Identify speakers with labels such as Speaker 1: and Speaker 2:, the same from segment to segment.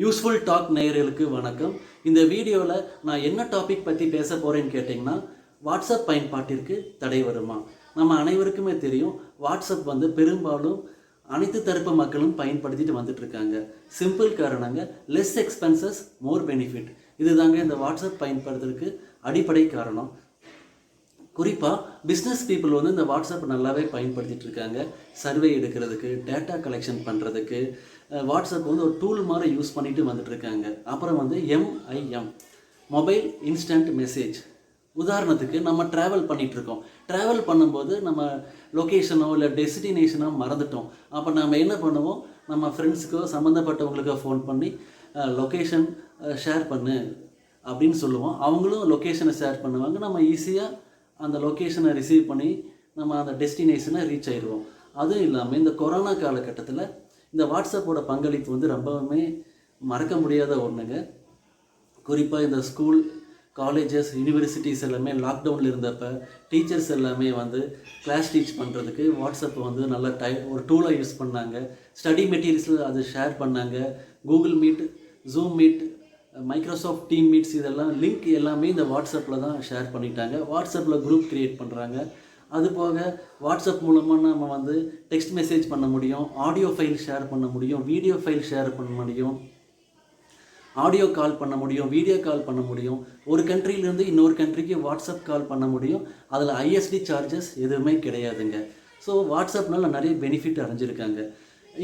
Speaker 1: Useful talk நேயர்களுக்கு வணக்கம். இந்த வீடியோவில் நான் என்ன டாபிக் பற்றி பேச போகிறேன்னு கேட்டிங்கன்னா, வாட்ஸ்அப் பயன்பாட்டிற்கு தடை வருமா? நம்ம அனைவருக்குமே தெரியும், வாட்ஸ்அப் பெரும்பாலும் அனைத்து தரப்பு மக்களும் பயன்படுத்திட்டு வந்துட்டுருக்காங்க. சிம்பிள் காரணங்க, லெஸ் எக்ஸ்பென்சஸ் மோர் பெனிஃபிட். இதுதாங்க இந்த வாட்ஸ்அப் பயன்படுத்துறதுக்கு அடிப்படை காரணம். குறிப்பாக பிஸ்னஸ் பீப்புள் இந்த வாட்ஸ்அப் நல்லாவே பயன்படுத்திகிட்டு இருக்காங்க. சர்வே எடுக்கிறதுக்கு, டேட்டா கலெக்ஷன் பண்ணுறதுக்கு வாட்ஸ்அப் ஒரு டூல் மாதிரி யூஸ் பண்ணிட்டு வந்துட்டு இருக்காங்க. அப்புறம் MIM, மொபைல் இன்ஸ்டன்ட் மெசேஜ். உதாரணத்துக்கு நம்ம ட்ராவல் பண்ணிகிட்ருக்கோம். ட்ராவல் பண்ணும்போது நம்ம லொக்கேஷனோ இல்லை டெஸ்டினேஷனோ மறந்துட்டோம். அப்போ நம்ம என்ன பண்ணுவோம், நம்ம ஃப்ரெண்ட்ஸுக்கோ சம்மந்தப்பட்டவங்களுக்கோ ஃபோன் பண்ணி லொக்கேஷன் ஷேர் பண்ணு அப்படின்னு சொல்லுவோம். அவங்களும் லொக்கேஷனை ஷேர் பண்ணுவாங்க. நம்ம ஈஸியாக அந்த லொக்கேஷனை ரிசீவ் பண்ணி நம்ம அந்த டெஸ்டினேஷனை ரீச் ஆயிடுவோம். அதுவும் இல்லாமல் இந்த கொரோனா காலகட்டத்தில் இந்த வாட்ஸ்அப்போட பங்களிப்பு ரொம்பவுமே மறக்க முடியாத ஒன்றுங்க. குறிப்பாக இந்த ஸ்கூல், காலேஜஸ், யூனிவர்சிட்டிஸ் எல்லாமே லாக்டவுனில் இருந்தப்போ டீச்சர்ஸ் எல்லாமே கிளாஸ் டீச் பண்ணுறதுக்கு வாட்ஸ்அப் நல்ல ஒரு டூலாக யூஸ் பண்ணாங்க. ஸ்டடி மெட்டீரியல்ஸில் அது ஷேர் பண்ணாங்க. Google meet, zoom meet, Microsoft team meets இதெல்லாம் லிங்க் எல்லாமே இந்த வாட்ஸ்அப்பில் தான் ஷேர் பண்ணிட்டாங்க. வாட்ஸ்அப்பில் குரூப் க்ரியேட் பண்ணுறாங்க. அது போக வாட்ஸ்அப் மூலமாக நம்ம டெக்ஸ்ட் மெசேஜ் பண்ண முடியும், ஆடியோ ஃபைல் ஷேர் பண்ண முடியும், வீடியோ ஃபைல் ஷேர் பண்ண முடியும், ஆடியோ கால் பண்ண முடியும், வீடியோ கால் பண்ண முடியும். ஒரு கண்ட்ரியிலேருந்து இன்னொரு கண்ட்ரிக்கு வாட்ஸ்அப் கால் பண்ண முடியும். அதில் ISD சார்ஜஸ் எதுவுமே கிடையாதுங்க. ஸோ வாட்ஸ்அப்னால் நிறைய பெனிஃபிட் அடைஞ்சிருக்காங்க.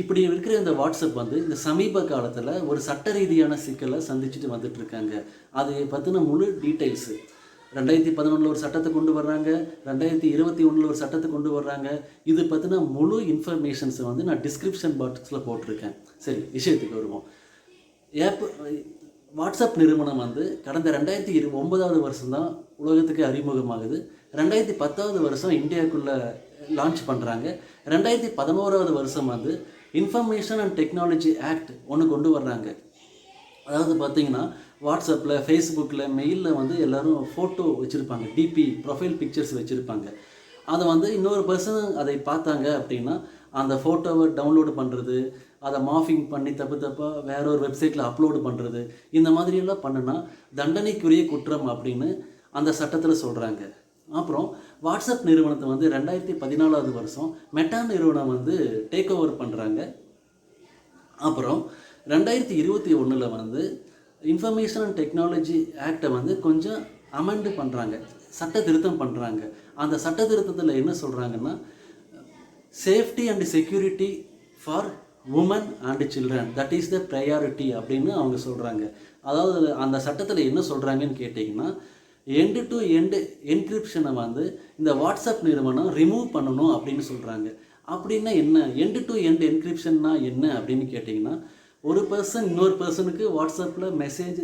Speaker 1: இப்படி இருக்கிற இந்த வாட்ஸ்அப் இந்த சமீப காலத்தில் ஒரு சட்ட ரீதியான சிக்கலை சந்திச்சுட்டு வந்துட்டுருக்காங்க. அதை பற்றின முழு டீட்டெயில்ஸு 2011 ஒரு சட்டத்தை கொண்டு வர்றாங்க, 2021 ஒரு சட்டத்தை கொண்டு வர்றாங்க. இது பற்றின முழு இன்ஃபர்மேஷன்ஸை நான் டிஸ்கிரிப்ஷன் பாக்ஸில் போட்டிருக்கேன். சரி, விஷயத்துக்கு வருவோம். வாட்ஸ்அப் நிறுவனம் கடந்த 2009 வருஷம் தான் உலகத்துக்கு அறிமுகமாகுது. 2010 வருஷம் இந்தியாவுக்குள்ளே லான்ச் பண்ணுறாங்க. 2011 வருஷம் இன்ஃபர்மேஷன் அண்ட் டெக்னாலஜி ஆக்ட் ஒன்று கொண்டு வர்றாங்க. அதாவது பார்த்திங்கன்னா, வாட்ஸ்அப்பில், ஃபேஸ்புக்கில், மெயிலில் எல்லோரும் ஃபோட்டோ வச்சுருப்பாங்க, டிபி ப்ரொஃபைல் பிக்சர்ஸ் வச்சுருப்பாங்க. அதை இன்னொரு பர்சன் அதை பார்த்தாங்க அப்படின்னா அந்த ஃபோட்டோவை டவுன்லோடு பண்ணுறது, அதை மாஃபிங் பண்ணி தப்பாக வேற ஒரு வெப்சைட்டில் அப்லோடு பண்ணுறது, இந்த மாதிரியெல்லாம் பண்ணுனா தண்டனைக்குரிய குற்றம் அப்படின்னு அந்த சட்டத்தில் சொல்கிறாங்க. அப்புறம் வாட்ஸ்அப் நிறுவனத்தை 2014 வருஷம் மெட்டா நிறுவனம் டேக் ஓவர் பண்ணுறாங்க. அப்புறம் 2021 இன்ஃபர்மேஷன் அண்ட் டெக்னாலஜி ஆக்டை கொஞ்சம் அமெண்ட் பண்ணுறாங்க, சட்ட திருத்தம் பண்ணுறாங்க. அந்த சட்ட திருத்தத்தில் என்ன சொல்கிறாங்கன்னா, safety and security for women and children, that is the priority அப்படின்னு அவங்க சொல்கிறாங்க. அதாவது அந்த சட்டத்தில் என்ன சொல்கிறாங்கன்னு கேட்டிங்கன்னா, எண்டு டு எண்டு என்கிரிப்ஷனை இந்த வாட்ஸ்அப் நிறுவனம் ரிமூவ் பண்ணணும் அப்படின்னு சொல்கிறாங்க. அப்படின்னா என்ன, எண்டு டு எண்டு என்கிரிப்ஷன்னா என்ன அப்படின்னு கேட்டிங்கன்னா, ஒரு பர்சன் இன்னொரு பர்சனுக்கு வாட்ஸ்அப்பில் மெசேஜ்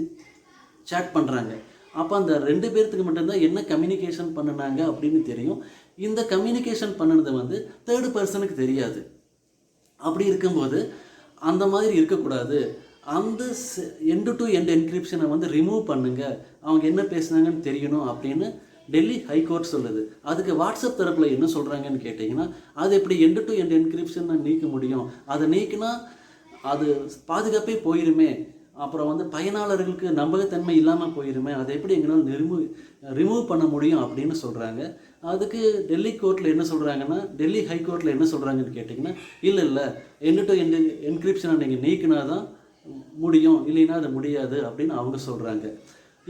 Speaker 1: சேட் பண்ணுறாங்க. அப்போ அந்த 2 பேர்த்துக்கு மட்டும்தான் என்ன கம்யூனிகேஷன் பண்ணினாங்க அப்படின்னு தெரியும். இந்த கம்யூனிகேஷன் பண்ணினது தேர்டு பர்சனுக்கு தெரியாது. அப்படி இருக்கும்போது அந்த மாதிரி இருக்கக்கூடாது. அந்த எண்டு டு எண்டு என்கிரிப்ஷனை ரிமூவ் பண்ணுங்க, அவங்க என்ன பேசுனாங்கன்னு தெரியணும் அப்படின்னு டெல்லி ஹைகோர்ட் சொல்லுது. அதுக்கு வாட்ஸ்அப் தரப்பில் என்ன சொல்கிறாங்கன்னு கேட்டிங்கன்னா, அது எப்படி எண்டு டு எண்டு என்கிரிப்ஷனை நீக்க முடியும், அதை நீக்கினா அது பாதுகாப்பே போயிருமே, அப்புறம் பயனாளர்களுக்கு நம்பகத்தன்மை இல்லாமல் போயிருமே, அதை எப்படி எங்களால் ரிமூவ் பண்ண முடியும் அப்படின்னு சொல்கிறாங்க. அதுக்கு டெல்லி கோர்ட்டில் என்ன சொல்கிறாங்கன்னா, டெல்லி ஹைகோர்ட்டில் என்ன சொல்கிறாங்கன்னு கேட்டிங்கன்னா, இல்லை எண்டு டு எண்டு என்கிரிப்ஷனை நீங்கள் நீக்கினா தான் முடியும், இல்லைன்னா அது முடியாது அப்படின்னு அவங்க சொல்கிறாங்க.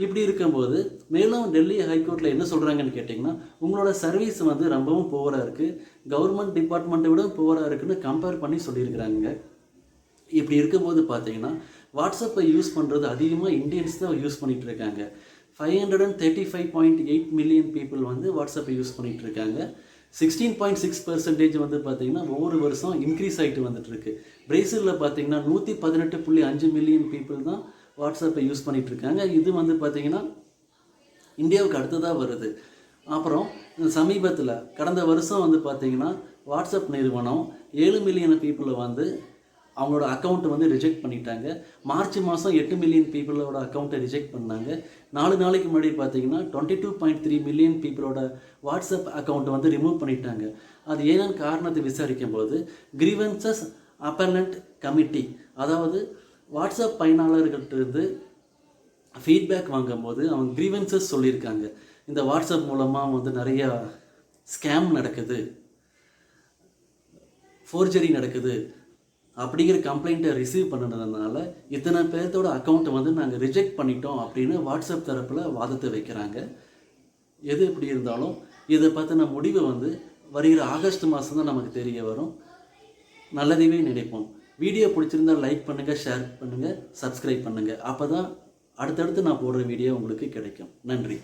Speaker 1: இப்படி இருக்கும்போது மேலும் டெல்லி ஹைகோர்ட்டில் என்ன சொல்கிறாங்கன்னு கேட்டிங்கன்னா, உங்களோட சர்வீஸ் ரொம்பவும் புவராக இருக்குது, கவர்மெண்ட் டிபார்ட்மெண்ட்டை விட புவராக இருக்குன்னு கம்பேர் பண்ணி சொல்லியிருக்கிறாங்க. இப்படி இருக்கும்போது பார்த்தீங்கன்னா, வாட்ஸ்அப்பை யூஸ் பண்ணுறது அதிகமாக இந்தியன்ஸ் தான் யூஸ் பண்ணிகிட்டு இருக்காங்க. 535.8 மில்லியன் பீப்புள் வாட்ஸ்அப்பை யூஸ் பண்ணிகிட்டு இருக்காங்க. 16.6% பார்த்தீங்கன்னா ஒவ்வொரு வருஷம் இன்க்ரீஸ் ஆகிட்டு வந்துட்டுருக்கு. பிரேசிலில் பார்த்தீங்கன்னா 118.5 மில்லியன் பீப்புள் தான் வாட்ஸ்அப்பை யூஸ் பண்ணிகிட்டு இருக்காங்க. இது பார்த்தீங்கன்னா இந்தியாவுக்கு அடுத்ததாக வருது. அப்புறம் சமீபத்தில் கடந்த வருஷம் பார்த்தீங்கன்னா வாட்ஸ்அப் நிறுவனம் 7 மில்லியன் பீப்புளை அவங்களோட அக்கௌண்ட்டை ரிஜெக்ட் பண்ணிட்டாங்க. மார்ச் மாதம் 8 மில்லியன் பீப்புளோட அக்கௌண்ட்டை ரிஜெக்ட் பண்ணாங்க. 4 நாளைக்கு முன்னாடி பார்த்தீங்கன்னா 22.3 மில்லியன் பீப்புளோட வாட்ஸ்அப் அக்கௌண்ட்டை ரிமூவ் பண்ணிட்டாங்க. அது ஏன்னு காரணத்தை விசாரிக்கும் போது கிரீவன்சஸ் அப்பலண்ட் கமிட்டி, அதாவது வாட்ஸ்அப் பயனாளர்கள்ட்ட இருந்து ஃபீட்பேக் வாங்கும்போது அவங்க க்ரீவன்சஸ் சொல்லியிருக்காங்க. இந்த வாட்ஸ்அப் மூலமாக வந்து நிறையா ஸ்கேம் நடக்குது, ஃபோர்ஜரி நடக்குது அப்படிங்கிற கம்ப்ளைண்ட்டை ரிசீவ் பண்ணுனதுனால இத்தனை பேர்த்தோட அக்கௌண்ட்டை வந்து நாங்கள் ரிஜெக்ட் பண்ணிட்டோம் அப்படின்னு வாட்ஸ்அப் தரப்பில் வாதத்தை வைக்கிறாங்க. எது எப்படி இருந்தாலும் இதை பற்றின முடிவு வந்து வருகிற ஆகஸ்ட் மாதம் தான் நமக்கு தெரிய வரும். நல்லதையே நினைப்போம். வீடியோ பிடிச்சிருந்தால் லைக் பண்ணுங்கள், ஷேர் பண்ணுங்கள், சப்ஸ்கிரைப் பண்ணுங்கள். அப்போ தான் அடுத்தடுத்து நான் போடுற வீடியோ உங்களுக்கு கிடைக்கும். நன்றி.